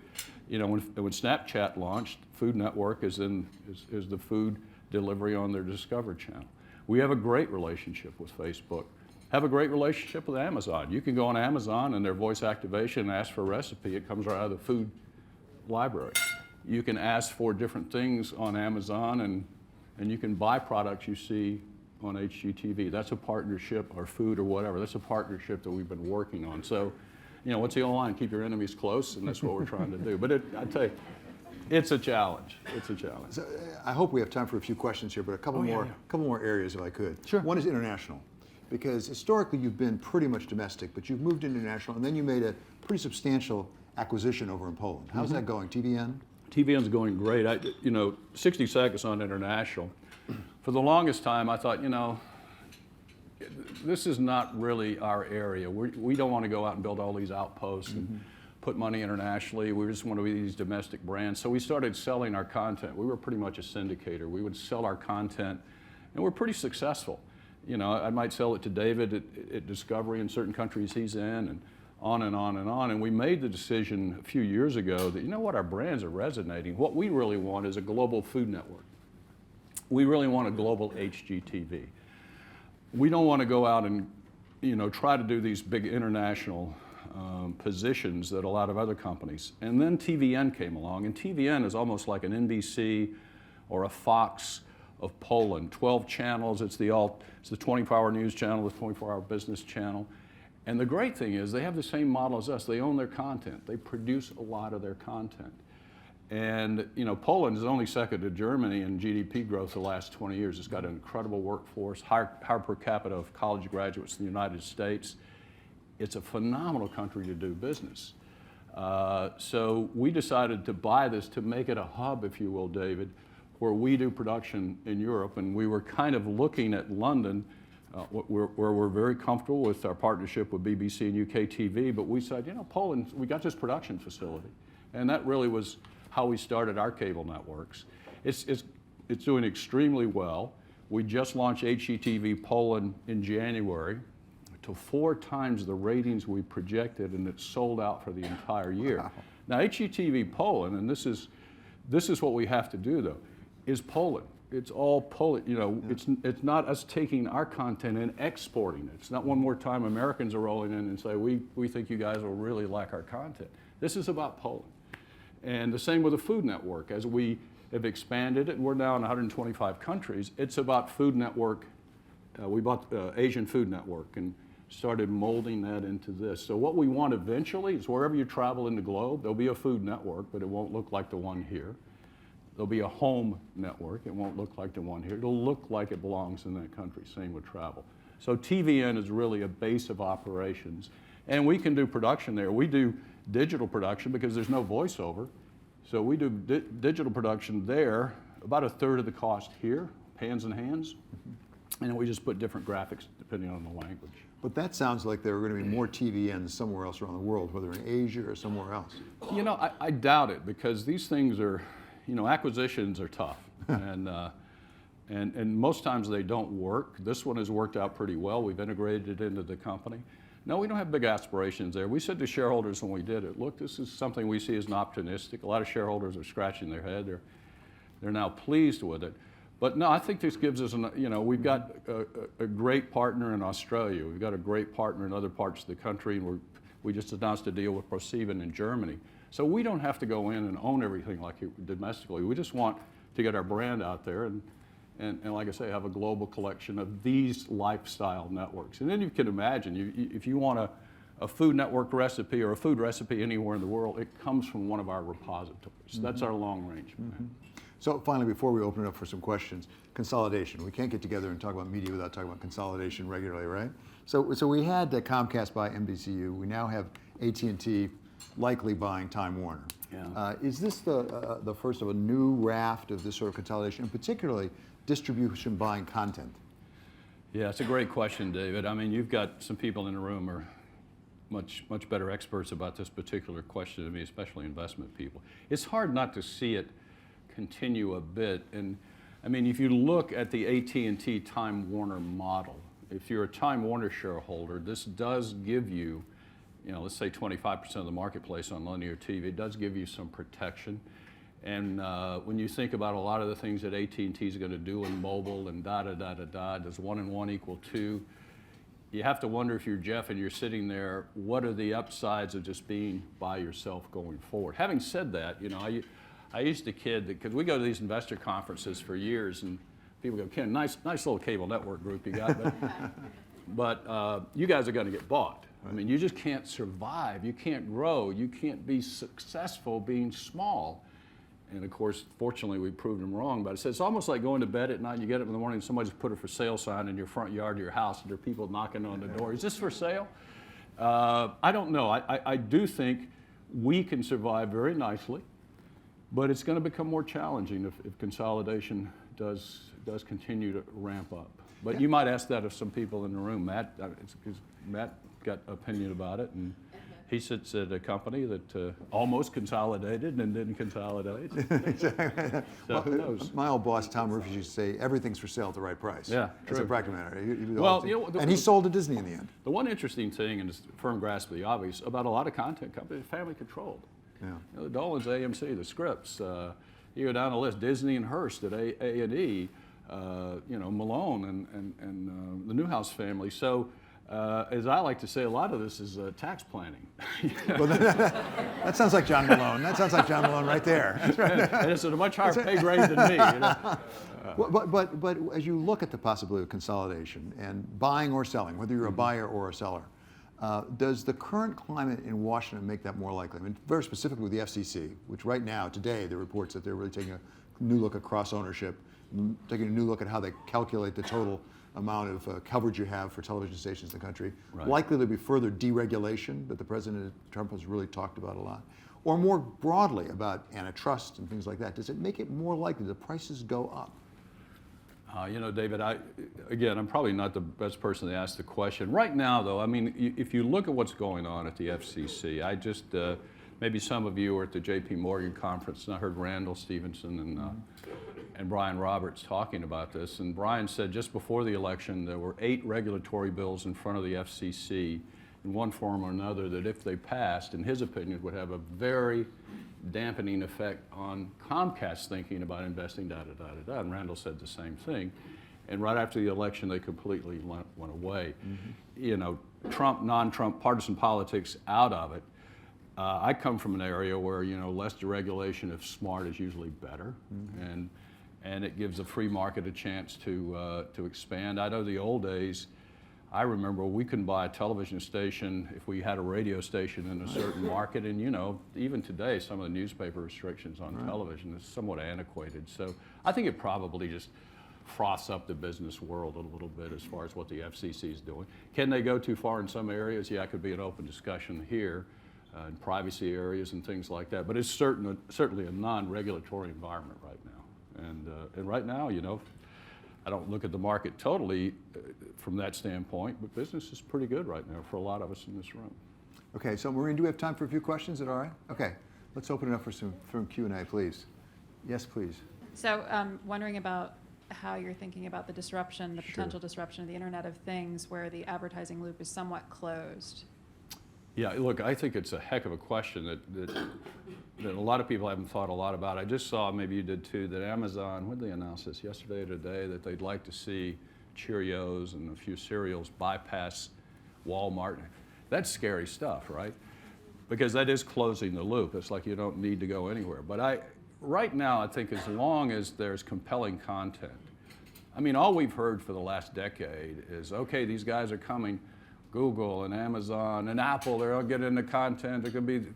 When Snapchat launched, Food Network is the food delivery on their Discover channel. We have a great relationship with Facebook. Have a great relationship with Amazon. You can go on Amazon and their voice activation and ask for a recipe. It comes right out of the food library. You can ask for different things on Amazon and you can buy products you see on HGTV. That's a partnership, or food or whatever. That's a partnership that we've been working on. So, what's the old line? Keep your enemies close, and that's what we're trying to do. But I tell you, it's a challenge. It's a challenge. So, I hope we have time for a few questions here, but a couple more areas if I could. Sure. One is international. Because historically you've been pretty much domestic, but you've moved international, and then you made a pretty substantial acquisition over in Poland. How's that going, TVN? TVN's going great. 60 seconds on international. For the longest time, I thought, this is not really our area. We don't want to go out and build all these outposts and put money internationally. We just want to be these domestic brands. So we started selling our content. We were pretty much a syndicator. We would sell our content, and we're pretty successful. I might sell it to David at Discovery in certain countries he's in, and on and on and on. And we made the decision a few years ago that, you know what, our brands are resonating. What we really want is a global food network. We really want a global HGTV. We don't want to go out and, you know, try to do these big international positions that a lot of other companies. And then TVN came along, and TVN is almost like an NBC or a Fox of Poland. 12 channels, it's the 24-hour news channel, the 24-hour business channel. And the great thing is they have the same model as us. They own their content. They produce a lot of their content. And you know, Poland is only second to Germany in GDP growth the last 20 years. It's got an incredible workforce, higher per capita of college graduates in the United States. It's a phenomenal country to do business. So we decided to buy this to make it a hub, if you will, David, where we do production in Europe. And we were kind of looking at London, where we're very comfortable with our partnership with BBC and UK TV. But we said, you know, Poland, we got this production facility. And that really was how we started our cable networks. It's doing extremely well. We just launched HGTV Poland in January to 4 times the ratings we projected, and it's sold out for the entire year. Wow. Now HGTV Poland, and this is what we have to do though, is Poland. It's all Poland. You know, it's not us taking our content and exporting it. It's not one more time Americans are rolling in and say, we think you guys will really like our content. This is about Poland. And the same with the Food Network. As we have expanded it, and we're now in 125 countries, it's about Food Network. We bought the Asian Food Network and started molding that into this. So what we want eventually is wherever you travel in the globe, there'll be a food network, but it won't look like the one here. There'll be a home network. It won't look like the one here. It'll look like it belongs in that country. Same with travel. So TVN is really a base of operations. And we can do production there. We do digital production because there's no voiceover. So we do digital production there, about 1/3 of the cost here, hands in hands. And we just put different graphics depending on the language. But that sounds like there are going to be more TVNs somewhere else around the world, whether in Asia or somewhere else. You know, I doubt it, because these things are, you know, acquisitions are tough. and most times they don't work. This one has worked out pretty well. We've integrated it into the company. No, we don't have big aspirations there. We said to shareholders when we did it, look, this is something we see as an opportunistic. A lot of shareholders are scratching their head. They're now pleased with it. But no, I think this gives us, you know, we've got a great partner in Australia. We've got a great partner in other parts of the country. And we just announced a deal with ProSieben in Germany. So we don't have to go in and own everything like domestically. We just want to get our brand out there and like I say, have a global collection of these lifestyle networks. And then you can imagine, if you want a food network recipe or a food recipe anywhere in the world, it comes from one of our repositories. Mm-hmm. That's our long range plan. Mm-hmm. So finally, before we open it up for some questions, consolidation. We can't get together and talk about media without talking about consolidation regularly, right? So we had Comcast buy NBCU. We now have AT&T likely buying Time Warner. Yeah. Is this the first of a new raft of this sort of consolidation, and particularly distribution buying content? Yeah, it's a great question, David. I mean, you've got some people in the room who are much better experts about this particular question than me, especially investment people. It's hard not to see it continue a bit. And I mean, if you look at the AT&T Time Warner model, if you're a Time Warner shareholder, this does give you, you know, let's say 25% of the marketplace on linear TV. It does give you some protection. And when you think about a lot of the things that AT&T is going to do in mobile and does 1 and 1 equal 2, you have to wonder, if you're Jeff and you're sitting there, what are the upsides of just being by yourself going forward? Having said that, you know, I used to kid that, because we go to these investor conferences for years, and people go, Ken, nice little cable network group you got, but you guys are going to get bought. I mean, you just can't survive. You can't grow. You can't be successful being small. And of course, fortunately, we proved them wrong. But it's almost like going to bed at night, and you get up in the morning, and somebody's put a for sale sign in your front yard of your house, and there are people knocking on the door. Is this for sale? I don't know. I do think we can survive very nicely, but it's going to become more challenging if consolidation does continue to ramp up. But you might ask that of some people in the room. Matt got opinion about it. He sits at a company that almost consolidated and didn't consolidate. So who knows? My old boss, Tom Murphy, used to say, everything's for sale at the right price. Yeah, That's true. a practical matter. Well, And he sold to Disney in the end. The one interesting thing, and it's firm grasp of the obvious, about a lot of content companies, family controlled. Yeah. You know, the Dolan's, AMC, the Scripps, you go down the list, Disney and Hearst at A&E, Malone and the Newhouse family. So, as I like to say, a lot of this is tax planning. Well, that sounds like John Malone. That sounds like John Malone right there. That's right. And it's at a much higher pay grade than me. You know? But as you look at the possibility of consolidation and buying or selling, whether you're a buyer or a seller, does the current climate in Washington make that more likely? I mean, very specifically with the FCC, which right now, today, the reports that they're really taking a new look at cross ownership, taking a new look at how they calculate the total amount of coverage you have for television stations in the country. Right. Likely there'll be further deregulation that the President Trump has really talked about a lot. Or more broadly about antitrust and things like that. Does it make it more likely the prices go up? David, I'm probably not the best person to ask the question. Right now, though, I mean, if you look at what's going on at the FCC, maybe some of you were at the J.P. Morgan conference, and I heard Randall Stevenson and Brian Roberts talking about this. And Brian said just before the election, there were 8 regulatory bills in front of the FCC in one form or another that if they passed, in his opinion, would have a very dampening effect on Comcast thinking about investing, And Randall said the same thing. And right after the election, they completely went away. Mm-hmm. You know, Trump, non-Trump, partisan politics out of it. I come from an area where, less deregulation, if smart, is usually better. Mm-hmm. And it gives a free market a chance to expand. I know the old days, I remember we couldn't buy a television station if we had a radio station in a certain market. And even today, some of the newspaper restrictions on television is somewhat antiquated. So I think it probably just froths up the business world a little bit as far as what the FCC is doing. Can they go too far in some areas? Yeah, it could be an open discussion here in privacy areas and things like that. But it's certainly a non-regulatory environment right now. And right now, I don't look at the market totally from that standpoint, but business is pretty good right now for a lot of us in this room. Okay, so Maureen, do we have time for a few questions? Is that all right? Okay, let's open it up for some Q&A, please. Yes, please. So wondering about how you're thinking about the disruption, the potential disruption of the Internet of Things, where the advertising loop is somewhat closed. Yeah, look, I think it's a heck of a question that a lot of people haven't thought a lot about. I just saw, maybe you did too, that Amazon, when did they announce this, yesterday or today, that they'd like to see Cheerios and a few cereals bypass Walmart. That's scary stuff, right? Because that is closing the loop. It's like you don't need to go anywhere. But right now, I think as long as there's compelling content, I mean, all we've heard for the last decade is, okay, these guys are coming, Google and Amazon and Apple, they're all getting into content.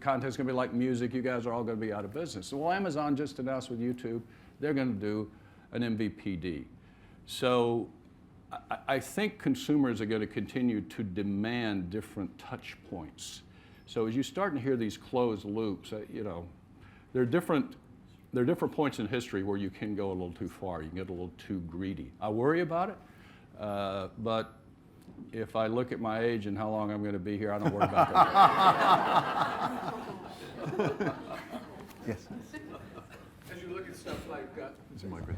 Content's gonna be like music. You guys are all gonna be out of business. So, well, Amazon just announced with YouTube, they're gonna do an MVPD. So I think consumers are gonna continue to demand different touch points. So as you start to hear these closed loops, there are different points in history where you can go a little too far. You can get a little too greedy. I worry about it, but if I look at my age and how long I'm going to be here, I don't worry about that. Yes. As you look at stuff like,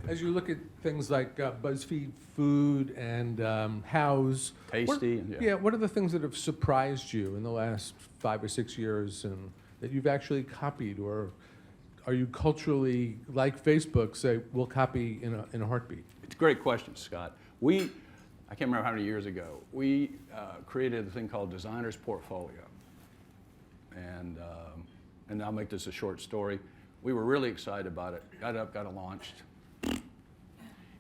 As you look at things like BuzzFeed Food and House, Tasty. what are the things that have surprised you in the last 5 or 6 years, and that you've actually copied, or are you culturally, like Facebook, say we'll copy in a heartbeat? It's a great question, Scott. I can't remember how many years ago, we created a thing called Designer's Portfolio. And I'll make this a short story. We were really excited about it, got it launched.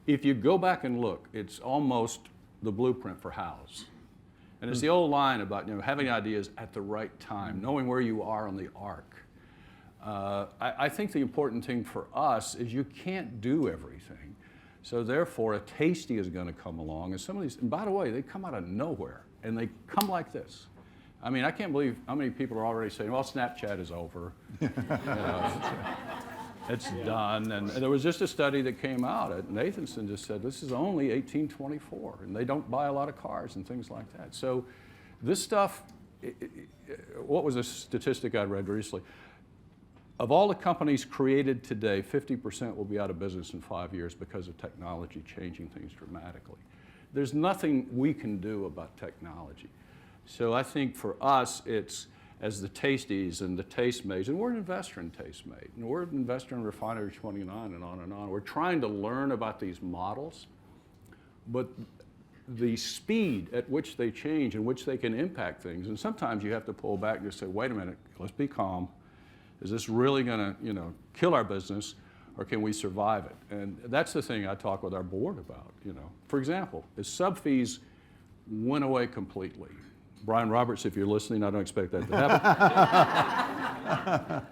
If you go back and look, it's almost the blueprint for House. And it's the old line about having ideas at the right time, knowing where you are on the arc. I think the important thing for us is you can't do everything. So therefore, a Tasty is going to come along, and some of these, and by the way, they come out of nowhere, and they come like this. I mean, I can't believe how many people are already saying, well, Snapchat is over. It's done. And there was just a study that came out, Nathanson just said, this is only 1824, and they don't buy a lot of cars and things like that. So this stuff, what was a statistic I read recently? Of all the companies created today, 50% will be out of business in 5 years because of technology changing things dramatically. There's nothing we can do about technology. So I think for us, it's as the Tasties and the Tastemates, and we're an investor in Tastemade, and we're an investor in Refinery 29 and on and on. We're trying to learn about these models, but the speed at which they change and which they can impact things, and sometimes you have to pull back and just say, wait a minute, let's be calm. Is this really going to, kill our business, or can we survive it? And that's the thing I talk with our board about. For example, if sub fees went away completely, Brian Roberts, if you're listening, I don't expect that to happen.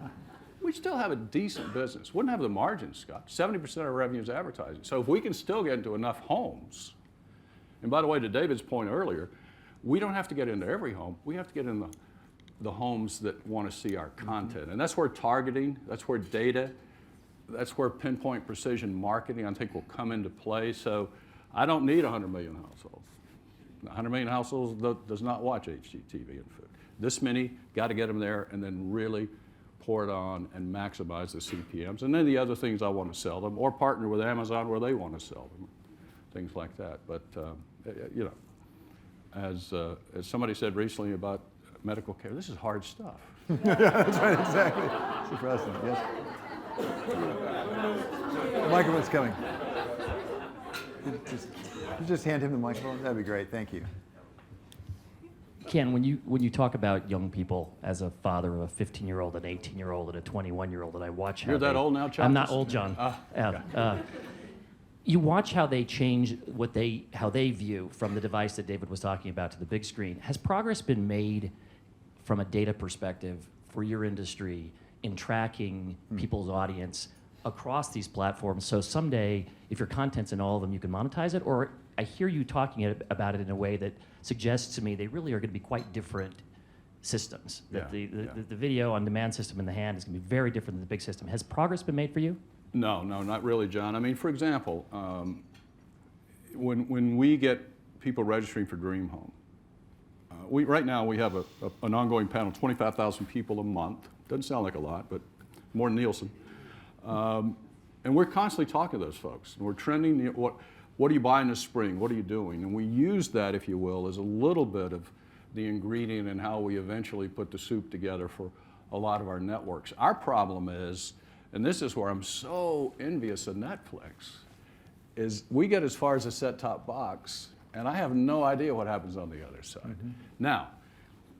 We still have a decent business. Wouldn't have the margins, Scott. 70% of our revenue is advertising. So if we can still get into enough homes, and by the way, to David's point earlier, we don't have to get into every home. We have to get in the homes that want to see our content. And that's where targeting, that's where data, that's where pinpoint precision marketing, I think, will come into play. So I don't need 100 million households. 100 million households does not watch HGTV and food. This many, got to get them there and then really pour it on and maximize the CPMs. And then the other things I want to sell them, or partner with Amazon where they want to sell them, things like that. But, as somebody said recently about medical care, this is hard stuff. That's right, exactly. It's impressive, yes. The microphone's coming. Just hand him the microphone. That'd be great. Thank you. Ken, when you talk about young people, as a father of a 15-year-old, an 18-year-old, and a 21-year-old, and I watch how You're that old now, Chuck? I'm not old, John. Okay. You watch how they change how they view from the device that David was talking about to the big screen. Has progress been made from a data perspective for your industry in tracking people's audience across these platforms? So someday, if your content's in all of them, you can monetize it? Or I hear you talking about it in a way that suggests to me they really are going to be quite different systems. That the video on demand system in the hand is going to be very different than the big system. Has progress been made for you? No, not really, John. I mean, for example, when we get people registering for Dream Home, right now we have an ongoing panel, 25,000 people a month. Doesn't sound like a lot, but more than Nielsen. And we're constantly talking to those folks. And we're trending, what do you buy in the spring? What are you doing? And we use that, if you will, as a little bit of the ingredient in how we eventually put the soup together for a lot of our networks. Our problem is, and this is where I'm so envious of Netflix, is we get as far as a set-top box, and I have no idea what happens on the other side. Mm-hmm. Now,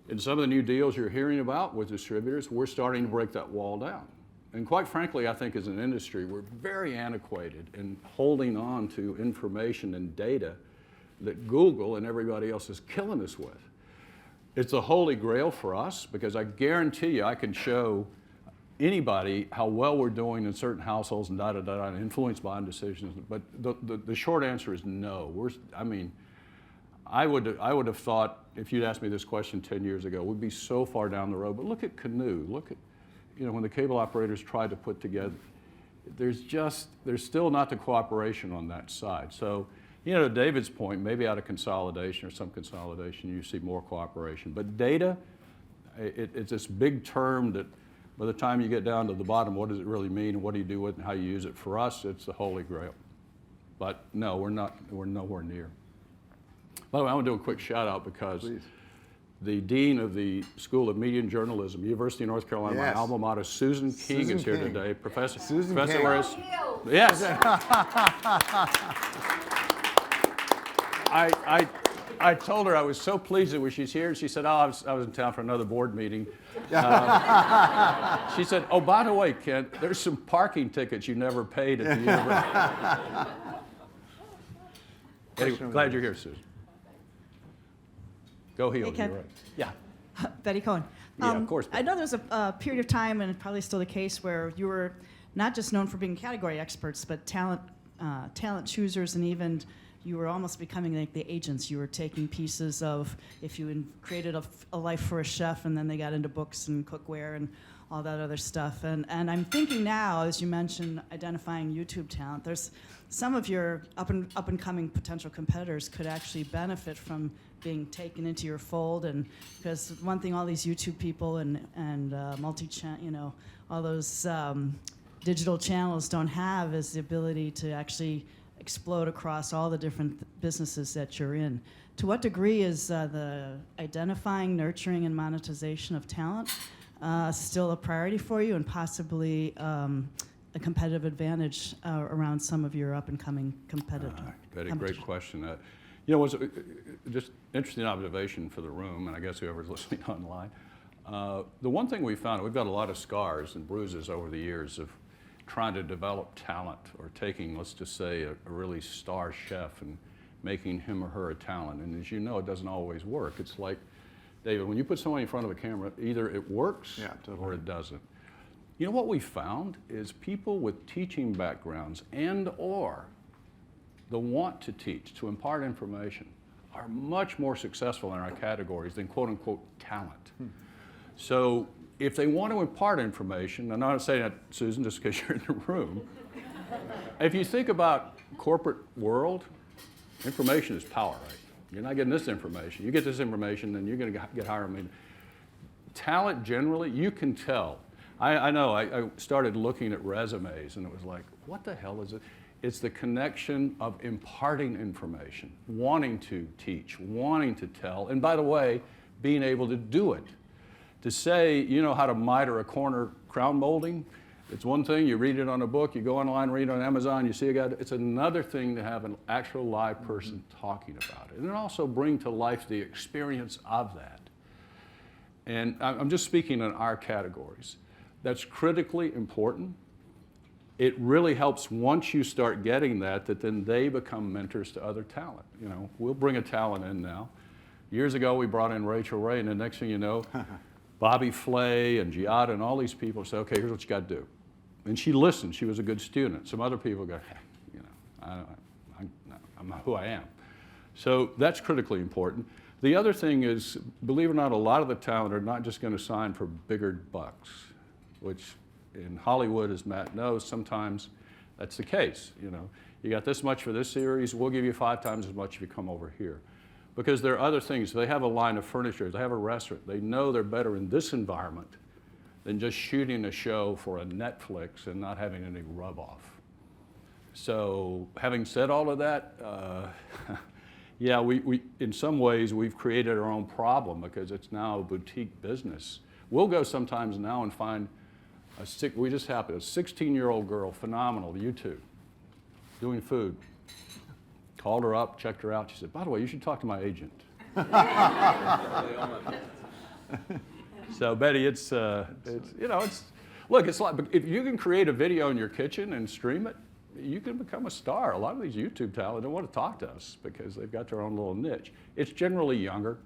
in some of the new deals you're hearing about with distributors, we're starting to break that wall down. And quite frankly, I think as an industry, we're very antiquated in holding on to information and data that Google and everybody else is killing us with. It's a holy grail for us because I guarantee you I can show anybody how well we're doing in certain households and and influence buying decisions. But the short answer is no. I would have thought, if you'd asked me this question 10 years ago, we'd be so far down the road. But look at Canoe. Look at, when the cable operators tried to put together, there's still not the cooperation on that side. So, to David's point, maybe out of consolidation or some consolidation, you see more cooperation. But data, it's this big term that by the time you get down to the bottom, what does it really mean, and what do you do with it, and how you use it? For us, it's the holy grail. But no, we're nowhere near. By the way, I want to do a quick shout out because Please. The Dean of the School of Media and Journalism, University of North Carolina, Yes. my alma mater, Susan King is here King. today. Professor King. where is? Yes. I told her I was so pleased that she's here, and she said, I was in town for another board meeting. She said, oh, by the way, Ken, there's some parking tickets you never paid at the university. Anyway, glad you're here, Susan. Go Heels, Hey, Ken. you're right. Yeah. Betty Cohen. Yeah, of course, I know there's a period of time, and probably still the case, where you were not just known for being category experts, but talent choosers, and even you were almost becoming like the agents. You were taking pieces of, if you created a life for a chef, and then they got into books and cookware and all that other stuff. And I'm thinking now, as you mentioned, identifying YouTube talent, there's some of your up and coming potential competitors could actually benefit from being taken into your fold? And because one thing all these YouTube people and multi-channel, all those digital channels don't have is the ability to actually explode across all the different businesses that you're in. To what degree is the identifying, nurturing, and monetization of talent still a priority for you, and possibly a competitive advantage around some of your up-and-coming competitors? Betty, great question. What's just interesting observation for the room, and I guess whoever's listening online. The one thing we found, we've got a lot of scars and bruises over the years of trying to develop talent, or taking, let's just say, a really star chef and making him or her a talent. And as you know, it doesn't always work. It's like, David, when you put somebody in front of a camera, either it works or it doesn't. You know what we found is people with teaching backgrounds and or the want to teach, to impart information, are much more successful in our categories than quote unquote talent. So if they want to impart information, and I'm not saying that, Susan, just because you're in the room, if you think about corporate world, information is power, right? You're not getting this information. You get this information, then you're going to get hired. I mean, talent generally, you can tell. I know, I started looking at resumes and it was like, what the hell is it? It's the connection of imparting information, wanting to teach, wanting to tell, and by the way, being able to do it. To say, you know how to miter a corner crown molding, it's one thing, you read it on a book, you go online, read it on Amazon, you see a guy, it's another thing to have an actual live person talking about it. And then also bring to life the experience of that. And I'm just speaking in our categories. That's critically important. It really helps once you start getting that then they become mentors to other talent. You know, we'll bring a talent in now. Years ago, we brought in Rachel Ray, and the next thing you know, Bobby Flay and Giada and all these people say, okay, here's what you got to do. And she listened. She was a good student. Some other people go, hey, you know, I'm not who I am. So that's critically important. The other thing is, believe it or not, a lot of the talent are not just going to sign for bigger bucks, which in Hollywood, as Matt knows, sometimes that's the case. You know, you got this much for this series, we'll give you 5 times as much if you come over here. Because there are other things. They have a line of furniture, they have a restaurant. They know they're better in this environment than just shooting a show for a Netflix and not having any rub off. So having said all of that, yeah, we in some ways we've created our own problem because it's now a boutique business. We'll go sometimes now and find we just happened, a 16-year-old girl, phenomenal, YouTube, doing food. Called her up, checked her out. She said, by the way, you should talk to my agent. So Betty, it's you know, look, it's like, if you can create a video in your kitchen and stream it, you can become a star. A lot of these YouTube talent don't want to talk to us because they've got their own little niche. It's generally younger,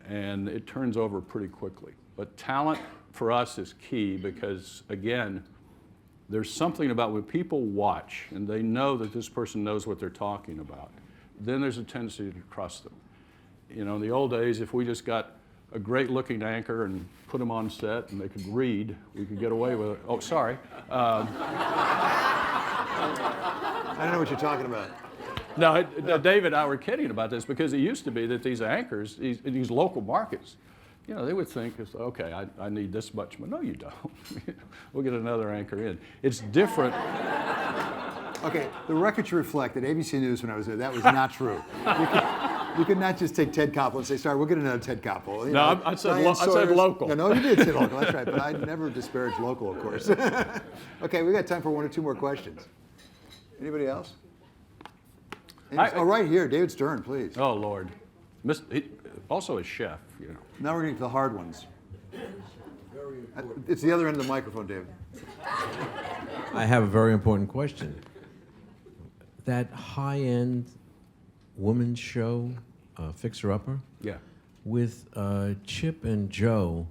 and it turns over pretty quickly. But talent for us is key because, again, there's something about when people watch and they know that this person knows what they're talking about, then there's a tendency to trust them. You know, in the old days, if we just got a great looking anchor and put them on set and they could read, we could get away with it. Oh, sorry. I don't know what you're talking about. No, David and I were kidding about this because it used to be that these anchors, in these local markets, you know, they would think, okay, I need this much, but no, you don't. We'll get another anchor in. It's different. Okay, the record should reflect that ABC News, when I was there, that was not true. You could not just take Ted Koppel and say, sorry, we'll get another Ted Koppel. No, I said local. No, you did say local, that's right, but I never disparaged local, of course. Okay, we got time for 1 or 2 more questions. Anybody else? Oh, right here, David Stern, please. Oh, Lord. Also a chef, you know. Now we're getting to the hard ones. It's the other end of the microphone, David. I have a very important question. That high-end woman's show, Fixer Upper, Yeah. with Chip and Joe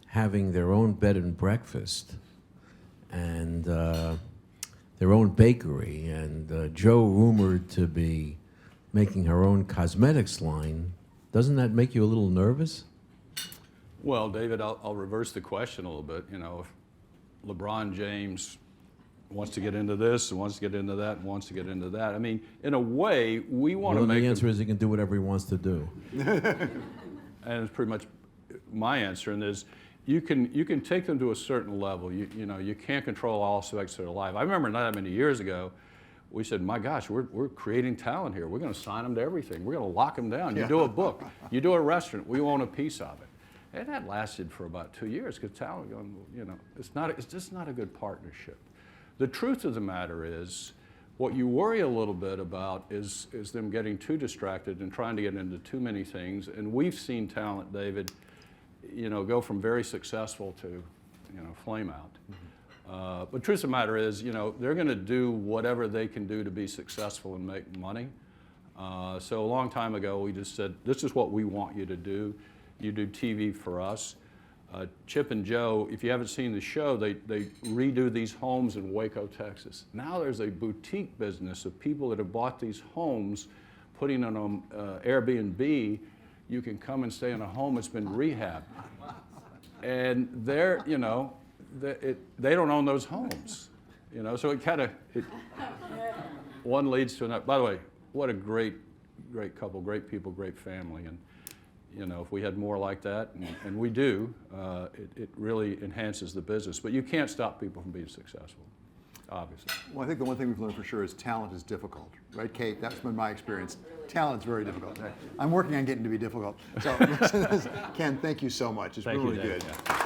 having their own bed and breakfast and their own bakery, and Joe rumored to be making her own cosmetics line, doesn't that make you a little nervous? Well, David, I'll reverse the question a little bit. You know, if LeBron James wants to get into this, and wants to get into that, and wants to get into that. I mean, in a way, we want Well, to then make the answer them, is he can do whatever he wants to do. and it's pretty much my answer, and is you can take them to a certain level. You know, you can't control all aspects of their life. I remember not that many years ago, we said, my gosh, we're creating talent here. We're going to sign them to everything. We're going to lock them down. You do a book, you do a restaurant, we own a piece of it. And that lasted for about 2 years because talent going, you know, it's just not a good partnership. The truth of the matter is, what you worry a little bit about is them getting too distracted and trying to get into too many things. And we've seen talent, David, you know, go from very successful to, you know, flame out. But the truth of the matter is, you know, they're going to do whatever they can do to be successful and make money. So a long time ago, we just said, this is what we want you to do. You do TV for us. Chip and Joe, if you haven't seen the show, they redo these homes in Waco, Texas. Now there's a boutique business of people that have bought these homes, putting on Airbnb. You can come and stay in a home that's been rehabbed. And they're, you know, they don't own those homes. You know, so it kind of, one leads to another. By the way, what a great couple, great people, great family. And you know, if we had more like that, and we do, it really enhances the business. But you can't stop people from being successful, obviously. Well, I think the one thing we've learned for sure is talent is difficult, right, Kate? That's been my experience. Talent's very difficult. I'm working on getting to be difficult. So, Ken, thank you so much. It's Thank really you, David. good. Yeah.